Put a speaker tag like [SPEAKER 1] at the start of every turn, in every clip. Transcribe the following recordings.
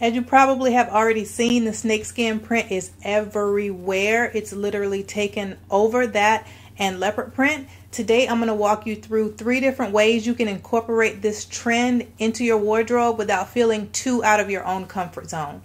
[SPEAKER 1] As you probably have already seen, the snakeskin print is everywhere. It's literally taken over that and leopard print. Today I'm going to walk you through 3 different ways you can incorporate this trend into your wardrobe without feeling too out of your own comfort zone.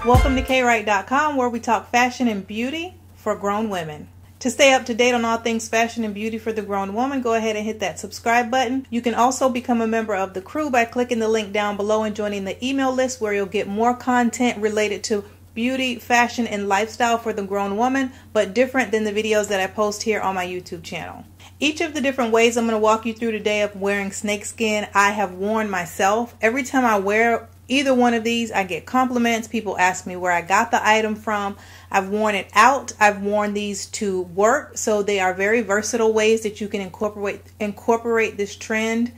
[SPEAKER 1] Welcome to KayeWright.com, where we talk fashion and beauty for grown women. To stay up to date on all things fashion and beauty for the grown woman, go ahead and hit that subscribe button. You can also become a member of the crew by clicking the link down below and joining the email list, where you'll get more content related to beauty, fashion, and lifestyle for the grown woman, but different than the videos that I post here on my YouTube channel. Each of the different ways I'm going to walk you through today of wearing snakeskin, I have worn myself. Every time I wear either one of these, I get compliments. People ask me where I got the item from. I've worn it out. I've worn these to work. So they are very versatile ways that you can incorporate this trend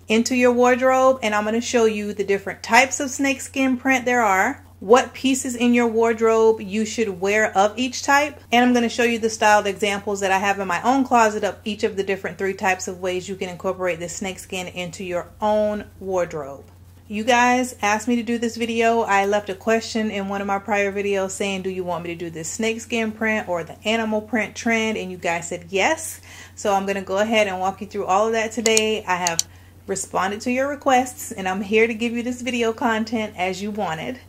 [SPEAKER 1] into your wardrobe. And I'm going to show you the different types of snakeskin print there are, what pieces in your wardrobe you should wear of each type, and I'm going to show you the styled examples that I have in my own closet of each of the different 3 types of ways you can incorporate this snakeskin into your own wardrobe. You guys asked me to do this video. I left a question in one of my prior videos saying, do you want me to do this snakeskin print or the animal print trend? And you guys said yes. So I'm going to go ahead and walk you through all of that today. I have responded to your requests, and I'm here to give you this video content as you wanted.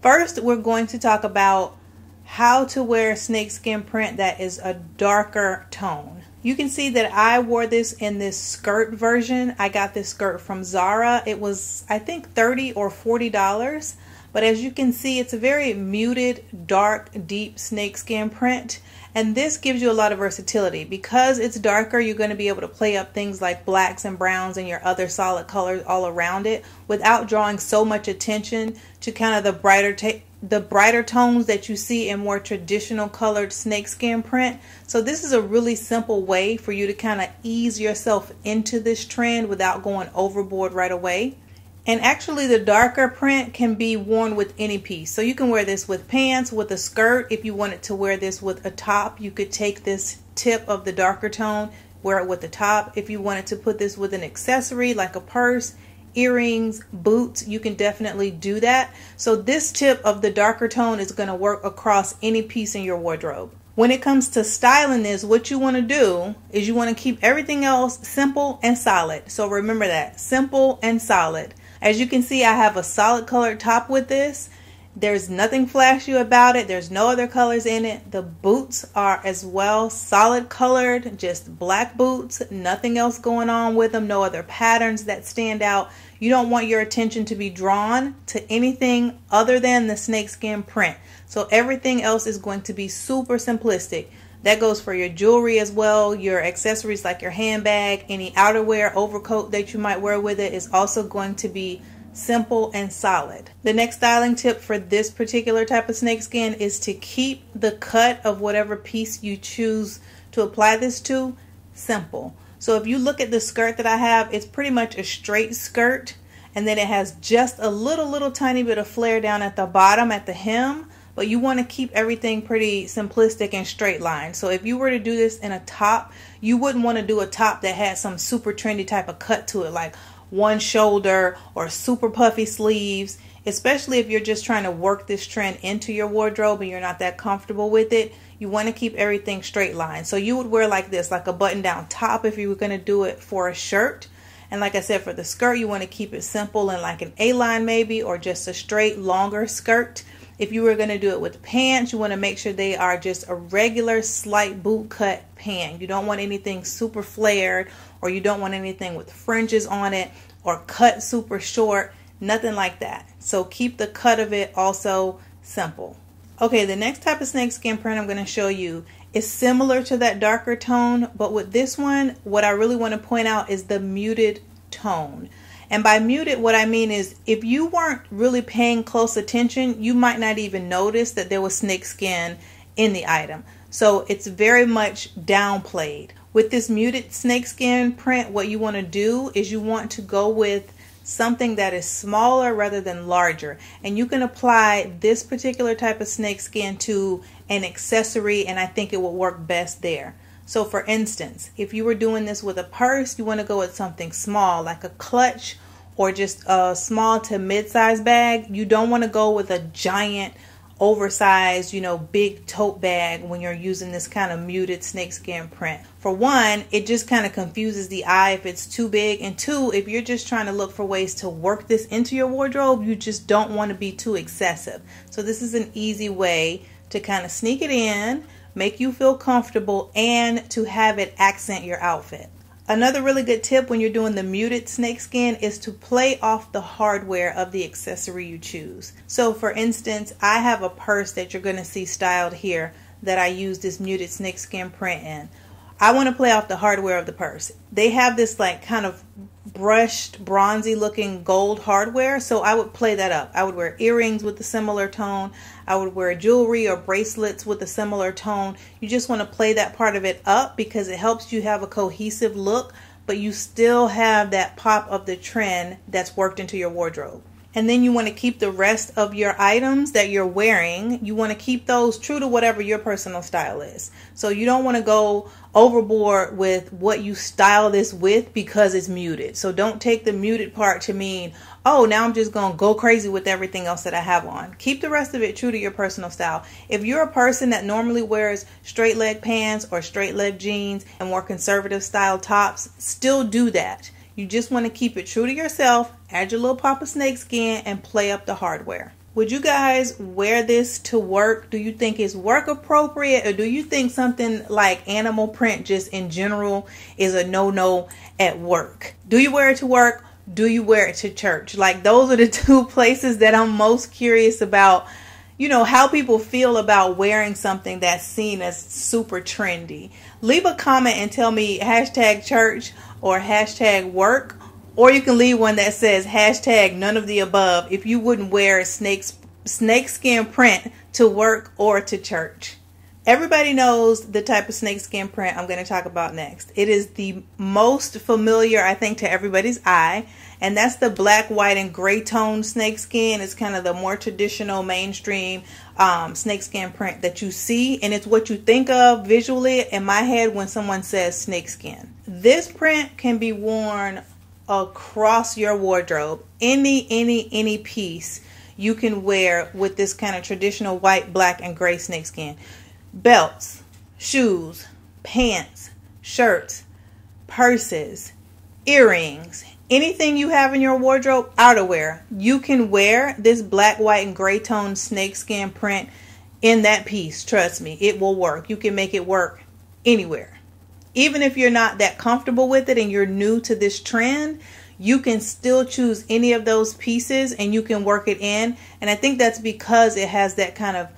[SPEAKER 1] First, we're going to talk about how to wear snakeskin print that is a darker tone. You can see that I wore this in this skirt version. I got this skirt from Zara. It was, I think, $30 or $40. But as you can see, it's a very muted, dark, deep snakeskin print. And this gives you a lot of versatility. Because it's darker, you're going to be able to play up things like blacks and browns and your other solid colors all around it without drawing so much attention to kind of the brighter tones that you see in more traditional colored snakeskin print. So this is a really simple way for you to kind of ease yourself into this trend without going overboard right away. And actually the darker print can be worn with any piece. So you can wear this with pants, with a skirt. If you wanted to wear this with a top, you could take this tip of the darker tone, wear it with the top. If you wanted to put this with an accessory like a purse, earrings, boots, you can definitely do that. So this tip of the darker tone is going to work across any piece in your wardrobe. When it comes to styling this, what you want to do is you want to keep everything else simple and solid. So remember that, simple and solid. As you can see, I have a solid colored top with this. There's nothing flashy about it. There's no other colors in it. The boots are as well solid colored, just black boots, nothing else going on with them, no other patterns that stand out. You don't want your attention to be drawn to anything other than the snakeskin print. So everything else is going to be super simplistic. That goes for your jewelry as well, your accessories like your handbag, any outerwear, overcoat that you might wear with it is also going to be simple and solid. The next styling tip for this particular type of snakeskin is to keep the cut of whatever piece you choose to apply this to simple. So if you look at the skirt that I have, it's pretty much a straight skirt, and then it has just a little tiny bit of flare down at the bottom at the hem. But you want to keep everything pretty simplistic and straight line. So if you were to do this in a top, you wouldn't want to do a top that had some super trendy type of cut to it, like one shoulder or super puffy sleeves, especially if you're just trying to work this trend into your wardrobe and you're not that comfortable with it. You want to keep everything straight line. So you would wear like this, like a button down top if you were going to do it for a shirt. And like I said, for the skirt, you want to keep it simple and like an A-line maybe, or just a straight longer skirt. If you were going to do it with pants, you want to make sure they are just a regular slight boot cut pant. You don't want anything super flared, or you don't want anything with fringes on it or cut super short, nothing like that. So keep the cut of it also simple. Okay, the next type of snakeskin print I'm going to show you is similar to that darker tone, but with this one, what I really want to point out is the muted tone. And by muted, what I mean is if you weren't really paying close attention, you might not even notice that there was snakeskin in the item. So it's very much downplayed. With this muted snakeskin print, what you want to do is you want to go with something that is smaller rather than larger. And you can apply this particular type of snakeskin to an accessory, and I think it will work best there. So for instance, if you were doing this with a purse, you want to go with something small like a clutch or just a small to mid-size bag. You don't want to go with a giant oversized, big tote bag when you're using this kind of muted snakeskin print. For one, it just kind of confuses the eye if it's too big. And two, if you're just trying to look for ways to work this into your wardrobe, you just don't want to be too excessive. So this is an easy way to kind of sneak it in, make you feel comfortable, and to have it accent your outfit. Another really good tip when you're doing the muted snakeskin is to play off the hardware of the accessory you choose. So for instance, I have a purse that you're going to see styled here that I use this muted snakeskin print in. I want to play off the hardware of the purse. They have this like kind of brushed, bronzy looking gold hardware, so I would play that up. I would wear earrings with a similar tone. I would wear jewelry or bracelets with a similar tone. You just want to play that part of it up because it helps you have a cohesive look, but you still have that pop of the trend that's worked into your wardrobe. And then you want to keep the rest of your items that you're wearing, you want to keep those true to whatever your personal style is. So you don't want to go overboard with what you style this with because it's muted. So don't take the muted part to mean, oh, now I'm just going to go crazy with everything else that I have on. Keep the rest of it true to your personal style. If you're a person that normally wears straight leg pants or straight leg jeans and more conservative style tops, still do that. You just want to keep it true to yourself, add your little pop of snakeskin, and play up the hardware. Would you guys wear this to work? Do you think it's work appropriate, or do you think something like animal print just in general is a no-no at work? Do you wear it to work? Do you wear it to church? Like, those are the two places that I'm most curious about, how people feel about wearing something that's seen as super trendy. Leave a comment and tell me #church or #work, or you can leave one that says #none of the above if you wouldn't wear snakeskin print to work or to church. Everybody knows the type of snakeskin print I'm going to talk about next. It is the most familiar, I think, to everybody's eye, and that's the black, white, and gray tone snakeskin. It's kind of the more traditional, mainstream snakeskin print that you see, and it's what you think of visually in my head when someone says snakeskin. This print can be worn across your wardrobe. Any piece you can wear with this kind of traditional white, black, and gray snakeskin. Belts, shoes, pants, shirts, purses, earrings, anything you have in your wardrobe, outerwear, you can wear this black, white, and gray tone snakeskin print in that piece. Trust me, it will work. You can make it work anywhere. Even if you're not that comfortable with it and you're new to this trend, you can still choose any of those pieces and you can work it in. And I think that's because it has that kind of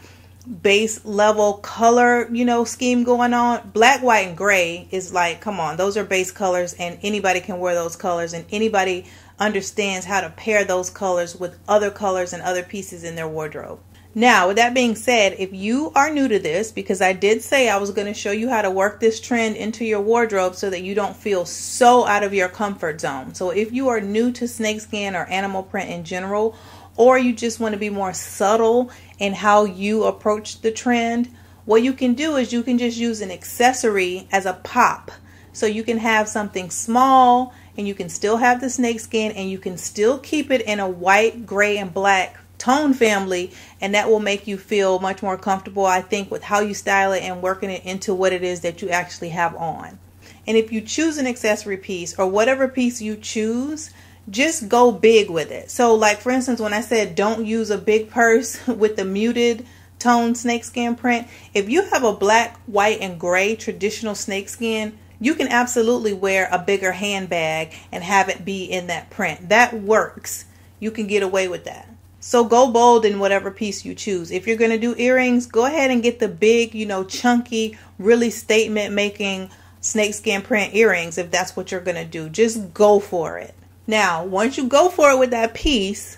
[SPEAKER 1] base level color, scheme going on. Black, white, and gray is like, come on, those are base colors, and anybody can wear those colors, and anybody understands how to pair those colors with other colors and other pieces in their wardrobe. Now, with that being said, if you are new to this, because I did say I was going to show you how to work this trend into your wardrobe so that you don't feel so out of your comfort zone. So if you are new to snakeskin or animal print in general, or you just want to be more subtle in how you approach the trend, what you can do is you can just use an accessory as a pop. So you can have something small and you can still have the snakeskin and you can still keep it in a white, gray, and black tone family, and that will make you feel much more comfortable, I think, with how you style it and working it into what it is that you actually have on. And if you choose an accessory piece or whatever piece you choose, just go big with it. So like, for instance, when I said don't use a big purse with the muted tone snakeskin print, if you have a black, white, and gray traditional snakeskin, you can absolutely wear a bigger handbag and have it be in that print. That works. You can get away with that. So go bold in whatever piece you choose. If you're going to do earrings, go ahead and get the big, chunky, really statement making snakeskin print earrings if that's what you're going to do. Just go for it. Now, once you go for it with that piece,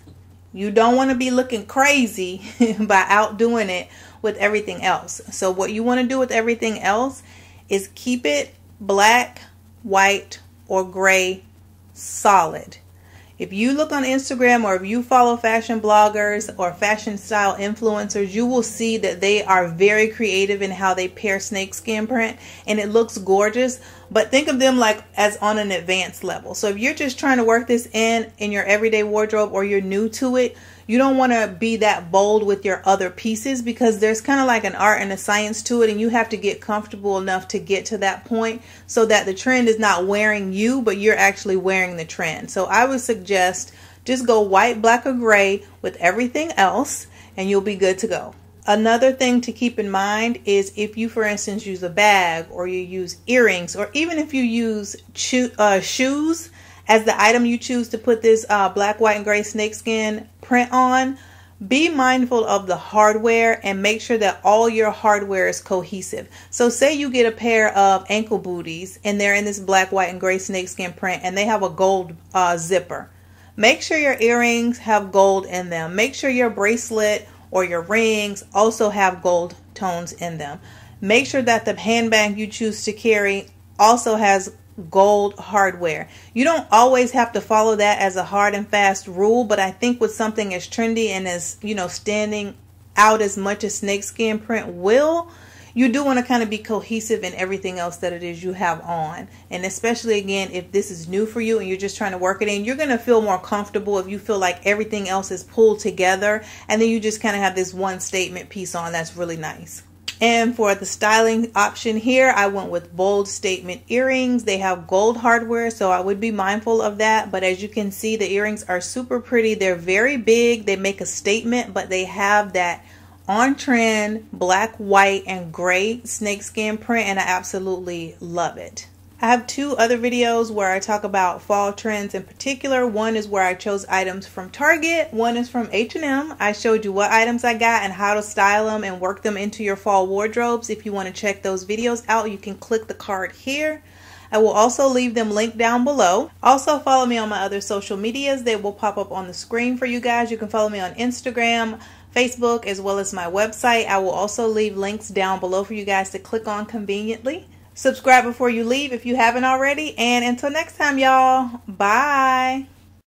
[SPEAKER 1] you don't want to be looking crazy by outdoing it with everything else. So what you want to do with everything else is keep it black, white, or gray solid. If you look on Instagram or if you follow fashion bloggers or fashion style influencers, you will see that they are very creative in how they pair snakeskin print, and it looks gorgeous. But think of them like as on an advanced level. So if you're just trying to work this in your everyday wardrobe, or you're new to it, you don't want to be that bold with your other pieces, because there's kind of like an art and a science to it, and you have to get comfortable enough to get to that point so that the trend is not wearing you, but you're actually wearing the trend. So I would suggest just go white, black, or gray with everything else, and you'll be good to go. Another thing to keep in mind is if you, for instance, use a bag, or you use earrings, or even if you use shoes as the item you choose to put this black, white, and gray snakeskin print on, be mindful of the hardware and make sure that all your hardware is cohesive. So say you get a pair of ankle booties and they're in this black, white, and gray snakeskin print, and they have a gold zipper. Make sure your earrings have gold in them. Make sure your bracelet or your rings also have gold tones in them. Make sure that the handbag you choose to carry also has gold hardware. You don't always have to follow that as a hard and fast rule, but I think with something as trendy and as, standing out as much as snakeskin print will, you do want to kind of be cohesive in everything else that it is you have on. And especially, again, if this is new for you and you're just trying to work it in, you're going to feel more comfortable if you feel like everything else is pulled together, and then you just kind of have this one statement piece on that's really nice. And for the styling option here, I went with bold statement earrings. They have gold hardware, so I would be mindful of that. But as you can see, the earrings are super pretty. They're very big. They make a statement, but they have that on-trend black, white, and gray snakeskin print, and I absolutely love it. I have two other videos where I talk about fall trends in particular. One is where I chose items from Target. One is from H&M. I showed you what items I got and how to style them and work them into your fall wardrobes. If you want to check those videos out, you can click the card here. I will also leave them linked down below. Also follow me on my other social medias. They will pop up on the screen for you guys. You can follow me on Instagram, Facebook, as well as my website. I will also leave links down below for you guys to click on conveniently. Subscribe before you leave if you haven't already. And until next time, y'all. Bye.